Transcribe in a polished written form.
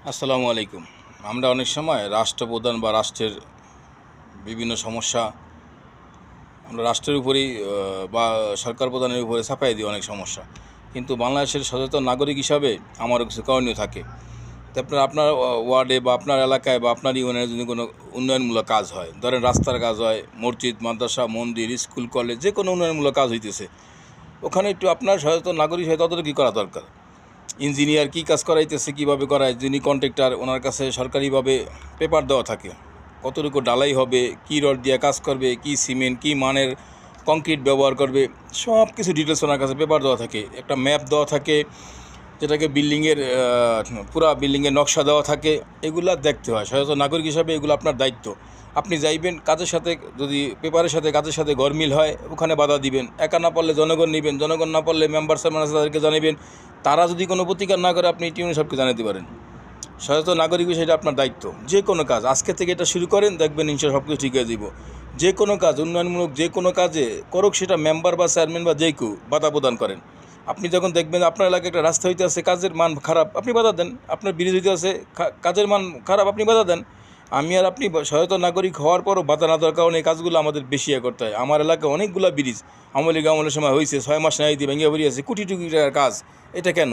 আসসালামু আলাইকুম। আমরা অনেক সময় রাষ্ট্রপ্রধান বা রাষ্ট্রের বিভিন্ন সমস্যা আমরা রাষ্ট্রের উপরেই বা সরকার প্রধানের উপরে চাপাই দিই অনেক সমস্যা। কিন্তু বাংলাদেশের সচেতন নাগরিক হিসাবে আমারও কিছু করণীয় থাকে। তো আপনার ওয়ার্ডে বা আপনার এলাকায় বা আপনার ইউনিয়নে যদি কোনো উন্নয়নমূলক কাজ হয়, ধরেন রাস্তার কাজ হয়, মসজিদ, মাদ্রাসা, মন্দির, স্কুল, কলেজ যে কোনো উন্নয়নমূলক কাজ হইতেছে, ওখানে একটু আপনার সচেতন নাগরিক হিসেবে তদারকি করা দরকার। ইঞ্জিনিয়ার কী কাজ করাইতেছে, কীভাবে করায়, যিনি কন্ট্রাক্টর ওনার কাছে সরকারিভাবে পেপার দেওয়া থাকে, কতটুকু ডালাই হবে, কী রড দিয়ে কাজ করবে, কী সিমেন্ট, কী মানের কংক্রিট ব্যবহার করবে, সব কিছু ডিটেলস ওনার কাছে পেপার দেওয়া থাকে। একটা ম্যাপ দেওয়া থাকে, যেটাকে বিল্ডিংয়ের পুরা বিল্ডিংয়ের নকশা দেওয়া থাকে। এগুলা দেখতে হয়। সচেতন নাগরিক হিসাবে এগুলো আপনার দায়িত্ব। আপনি যাইবেন কাজের সাথে, যদি পেপারের সাথে কাজের সাথে গরমিল হয় ওখানে বাধা দিবেন। একা না পারলে জনগণ নেবেন, জনগণ না পারলে মেম্বার সাহেব আছে তাদেরকে জানাবেন। তারা যদি কোনো প্রতিকার না করে আপনি টিউনি সাহেবকে জানাতে পারেন। সচেতন নাগরিক হিসেবে এটা আপনার দায়িত্ব। যে কোনো কাজ আজকে থেকে এটা শুরু করেন, দেখবেন ইনশাল্লাহ সব কিছু ঠিক হয়ে যাব। যে কোনো কাজ উন্নয়নমূলক যে কোনো কাজে করুক, সেটা মেম্বার বা চেয়ারম্যান বা যে কেউ বাধা প্রদান করেন। আপনি যখন দেখবেন আপনার এলাকায় একটা রাস্তা হইতে আছে, কাজের মান খারাপ, আপনি বাধা দেন। আপনার ব্রিজ হইতে আছে, কাজের মান খারাপ, আপনি বাধা দেন। আমি আর আপনি সচেতন নাগরিক হওয়ার পরও বাধা না দেওয়ার কারণে এই কাজগুলো আমাদের বেশি করতে হয়। আমার এলাকায় অনেকগুলো ব্রিজ আমলি গামলের সময় হয়েছে, 6 মাস নাই দিয়ে ভেঙে বেরিয়েছে, কোটি কোটি টাকার কাজ। এটা কেন?